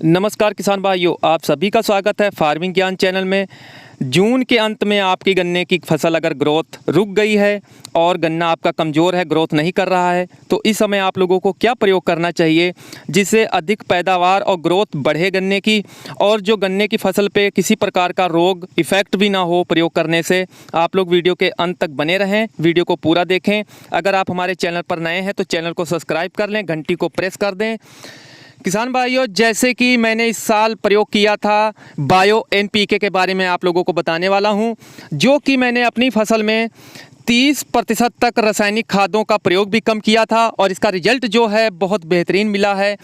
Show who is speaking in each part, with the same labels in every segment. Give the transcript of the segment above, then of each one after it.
Speaker 1: नमस्कार किसान भाइयों, आप सभी का स्वागत है फार्मिंग ज्ञान चैनल में। जून के अंत में आपकी गन्ने की फसल अगर ग्रोथ रुक गई है और गन्ना आपका कमज़ोर है, ग्रोथ नहीं कर रहा है, तो इस समय आप लोगों को क्या प्रयोग करना चाहिए जिससे अधिक पैदावार और ग्रोथ बढ़े गन्ने की, और जो गन्ने की फसल पे किसी प्रकार का रोग इफ़ेक्ट भी ना हो प्रयोग करने से। आप लोग वीडियो के अंत तक बने रहें, वीडियो को पूरा देखें। अगर आप हमारे चैनल पर नए हैं तो चैनल को सब्सक्राइब कर लें, घंटी को प्रेस कर दें। किसान भाइयों, जैसे कि मैंने इस साल प्रयोग किया था बायो एनपीके के बारे में आप लोगों को बताने वाला हूं, जो कि मैंने अपनी फसल में 30% तक रासायनिक खादों का प्रयोग भी कम किया था और इसका रिजल्ट जो है बहुत बेहतरीन मिला है।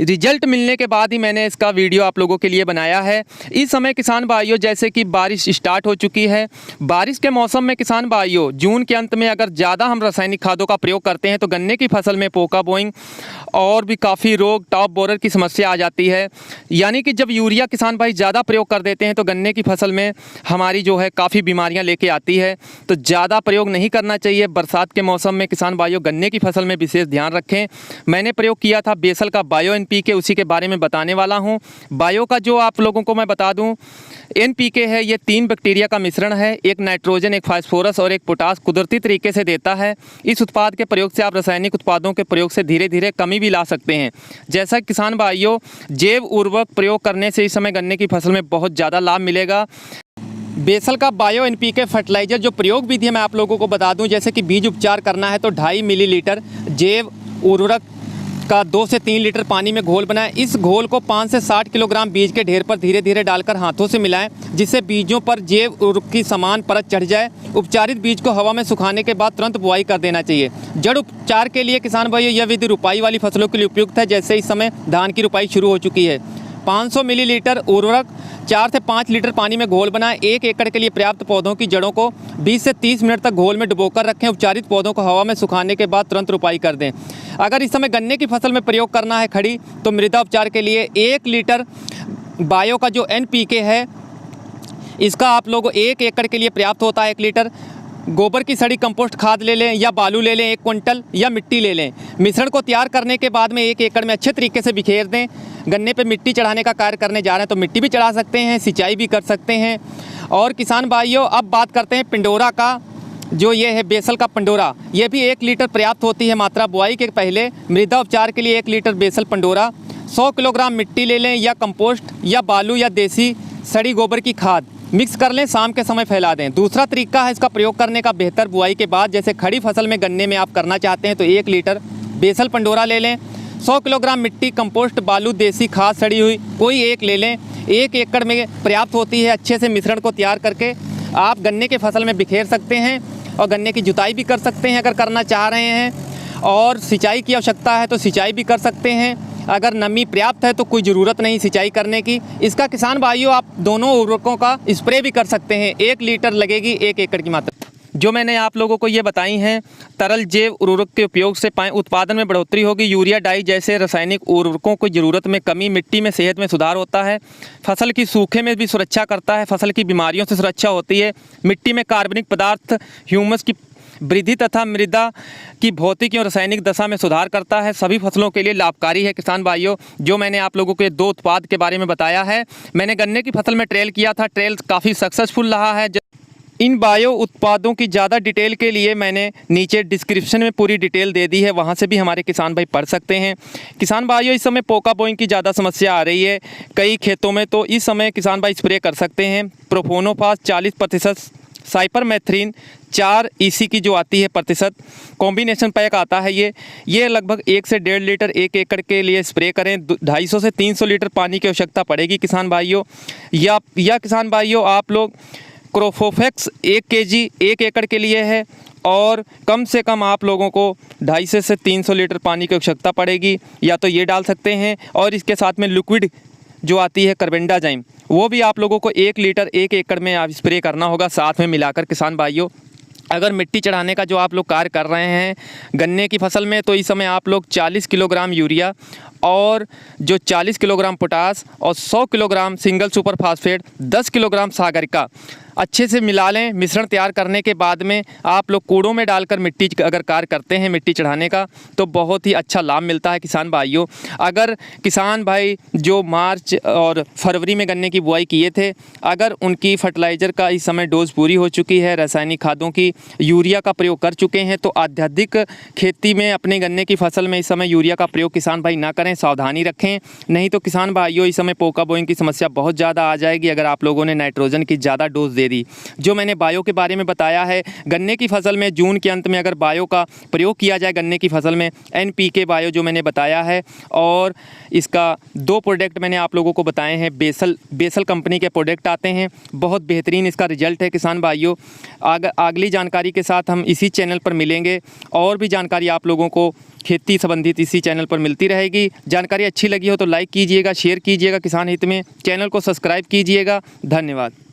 Speaker 1: रिजल्ट मिलने के बाद ही मैंने इसका वीडियो आप लोगों के लिए बनाया है। इस समय किसान भाइयों, जैसे कि बारिश स्टार्ट हो चुकी है, बारिश के मौसम में किसान भाइयों जून के अंत में अगर ज़्यादा हम रासायनिक खादों का प्रयोग करते हैं तो गन्ने की फसल में पोका बोइंग और भी काफ़ी रोग, टॉप बोरर की समस्या आ जाती है। यानी कि जब यूरिया किसान भाई ज़्यादा प्रयोग कर देते हैं तो गन्ने की फसल में हमारी जो है काफ़ी बीमारियां लेके आती है, तो ज़्यादा प्रयोग नहीं करना चाहिए। बरसात के मौसम में किसान भाइयों गन्ने की फसल में विशेष ध्यान रखें। मैंने प्रयोग किया था बेसल का बायो एनपीके, उसी के बारे में बताने वाला हूँ। बायो का जो आप लोगों को मैं बता दूँ, एनपीके है ये 3 बैक्टीरिया का मिश्रण है, एक नाइट्रोजन, एक फास्फोरस और एक पोटास कुदरती तरीके से देता है। इस उत्पाद के प्रयोग से आप रासायनिक उत्पादों के प्रयोग से धीरे धीरे कमी भी ला सकते हैं। जैसा किसान भाइयों, जैव उर्वरक प्रयोग करने से इस समय गन्ने की फसल में बहुत ज़्यादा लाभ मिलेगा। बेसल का बायो एनपीके फर्टिलाइजर जो प्रयोग विधि है मैं आप लोगों को बता दूं, जैसे कि बीज उपचार करना है तो 2.5 मिलीलीटर जैव उर्वरक का 2 से 3 लीटर पानी में घोल बनाएं। इस घोल को 5 से 60 किलोग्राम बीज के ढेर पर धीरे धीरे डालकर हाथों से मिलाएं, जिससे बीजों पर जैव उर्वरक की समान परत चढ़ जाए। उपचारित बीज को हवा में सुखाने के बाद तुरंत बुआई कर देना चाहिए। जड़ उपचार के लिए किसान भाइयों यह विधि रुपाई वाली फसलों के लिए उपयुक्त है, जैसे इस समय धान की रुपाई शुरू हो चुकी है। 500 मिलीलीटर उर्वरक 4 से 5 लीटर पानी में घोल बनाएं। 1 एकड़ के लिए पर्याप्त पौधों की जड़ों को 20 से 30 मिनट तक घोल में डुबोकर रखें। उपचारित पौधों को हवा में सुखाने के बाद तुरंत रुपाई कर दें। अगर इस समय गन्ने की फसल में प्रयोग करना है खड़ी, तो मृदा उपचार के लिए 1 लीटर बायो का जो एनपीके है इसका आप लोगों 1 एकड़ के लिए पर्याप्त होता है। 1 लीटर गोबर की सड़ी कंपोस्ट खाद ले लें या बालू ले लें 1 क्विंटल, या मिट्टी ले लें। मिश्रण को तैयार करने के बाद में 1 एकड़ में अच्छे तरीके से बिखेर दें। गन्ने पे मिट्टी चढ़ाने का कार्य करने जा रहे हैं तो मिट्टी भी चढ़ा सकते हैं, सिंचाई भी कर सकते हैं। और किसान भाइयों, अब बात करते हैं पिंडोरा का, जो ये है बेसल का पिंडोरा, ये भी 1 लीटर पर्याप्त होती है मात्रा। बुआई के पहले मृदा उपचार के लिए 1 लीटर बेसल पिंडोरा, 100 किलोग्राम मिट्टी ले लें या कंपोस्ट या बालू या देसी सड़ी गोबर की खाद मिक्स कर लें, शाम के समय फैला दें। दूसरा तरीका है इसका प्रयोग करने का बेहतर बुआई के बाद, जैसे खड़ी फसल में गन्ने में आप करना चाहते हैं तो 1 लीटर बेसल पिंडोरा ले लें, 100 किलोग्राम मिट्टी, कंपोस्ट, बालू, देसी खाद सड़ी हुई कोई एक ले लें। 1 एकड़ में पर्याप्त होती है। अच्छे से मिश्रण को तैयार करके आप गन्ने के फसल में बिखेर सकते हैं और गन्ने की जुताई भी कर सकते हैं अगर करना चाह रहे हैं। और सिंचाई की आवश्यकता है तो सिंचाई भी कर सकते हैं। अगर नमी पर्याप्त है तो कोई ज़रूरत नहीं सिंचाई करने की। इसका किसान भाइयों आप दोनों उर्वरकों का स्प्रे भी कर सकते हैं। 1 लीटर लगेगी 1 एकड़ की मात्रा। जो मैंने आप लोगों को ये बताई हैं, तरल जैव उर्वरक के उपयोग से उत्पादन में बढ़ोतरी होगी। यूरिया, डाई जैसे रासायनिक उर्वरकों की ज़रूरत में कमी, मिट्टी में सेहत में सुधार होता है, फसल की सूखे में भी सुरक्षा करता है, फसल की बीमारियों से सुरक्षा होती है, मिट्टी में कार्बनिक पदार्थ, ह्यूमस की वृद्धि तथा मृदा की भौतिक और रासायनिक दशा में सुधार करता है। सभी फसलों के लिए लाभकारी है किसान भाइयों। जो मैंने आप लोगों के 2 उत्पाद के बारे में बताया है, मैंने गन्ने की फसल में ट्रायल किया था, ट्रायल काफ़ी सक्सेसफुल रहा है। इन बायो उत्पादों की ज़्यादा डिटेल के लिए मैंने नीचे डिस्क्रिप्शन में पूरी डिटेल दे दी है, वहाँ से भी हमारे किसान भाई पढ़ सकते हैं। किसान भाइयों, इस समय पोका बोइंग की ज़्यादा समस्या आ रही है कई खेतों में, तो इस समय किसान भाई स्प्रे कर सकते हैं। प्रोफोनोफास 40%, साइपरमेथ्रिन 4 EC की जो आती है प्रतिशत, कॉम्बिनेशन पैक आता है ये लगभग 1 से 1.5 लीटर 1 एकड़ के लिए स्प्रे करें। 250 से 300 लीटर पानी की आवश्यकता पड़ेगी किसान भाइयों। या किसान भाइयों आप लोग क्रोफोफेक्स 1 kg 1 एकड़ के लिए है, और कम से कम आप लोगों को 250 से 300 लीटर पानी की आवश्यकता पड़ेगी, या तो ये डाल सकते हैं। और इसके साथ में लिक्विड जो आती है कार्बेंडाजिम, वो भी आप लोगों को 1 लीटर 1 एकड़ में आप स्प्रे करना होगा साथ में मिलाकर किसान भाइयों। अगर मिट्टी चढ़ाने का जो आप लोग कार्य कर रहे हैं गन्ने की फसल में, तो इस समय आप लोग 40 किलोग्राम यूरिया और जो 40 किलोग्राम पोटास और 100 kilogram single super phosphate, 10 kilogram Sagarika अच्छे से मिला लें। मिश्रण तैयार करने के बाद में आप लोग कूड़ों में डालकर मिट्टी अगर कार्य करते हैं मिट्टी चढ़ाने का, तो बहुत ही अच्छा लाभ मिलता है किसान भाइयों। अगर किसान भाई जो मार्च और फरवरी में गन्ने की बुआई किए थे, अगर उनकी फर्टिलाइज़र का इस समय डोज पूरी हो चुकी है, रासायनिक खादों की, यूरिया का प्रयोग कर चुके हैं, तो आध्यात्मिक खेती में अपने गन्ने की फसल में इस समय यूरिया का प्रयोग किसान भाई ना करें, सावधानी रखें। नहीं तो किसान भाइयों इस समय पोका बोइंग की समस्या बहुत ज़्यादा आ जाएगी अगर आप लोगों ने नाइट्रोजन की ज़्यादा डोज दे दी। जो मैंने बायो के बारे में बताया है, गन्ने की फसल में जून के अंत में अगर बायो का प्रयोग किया जाए गन्ने की फसल में, NPK बायो जो मैंने बताया है, और इसका 2 प्रोडक्ट मैंने आप लोगों को बताए हैं, बेसल कंपनी के प्रोडक्ट आते हैं, बहुत बेहतरीन इसका रिजल्ट है किसान भाइयों। अगली जानकारी के साथ हम इसी चैनल पर मिलेंगे, और भी जानकारी आप लोगों को खेती संबंधित इसी चैनल पर मिलती रहेगी। जानकारी अच्छी लगी हो तो लाइक कीजिएगा, शेयर कीजिएगा किसान हित में, चैनल को सब्सक्राइब कीजिएगा। धन्यवाद।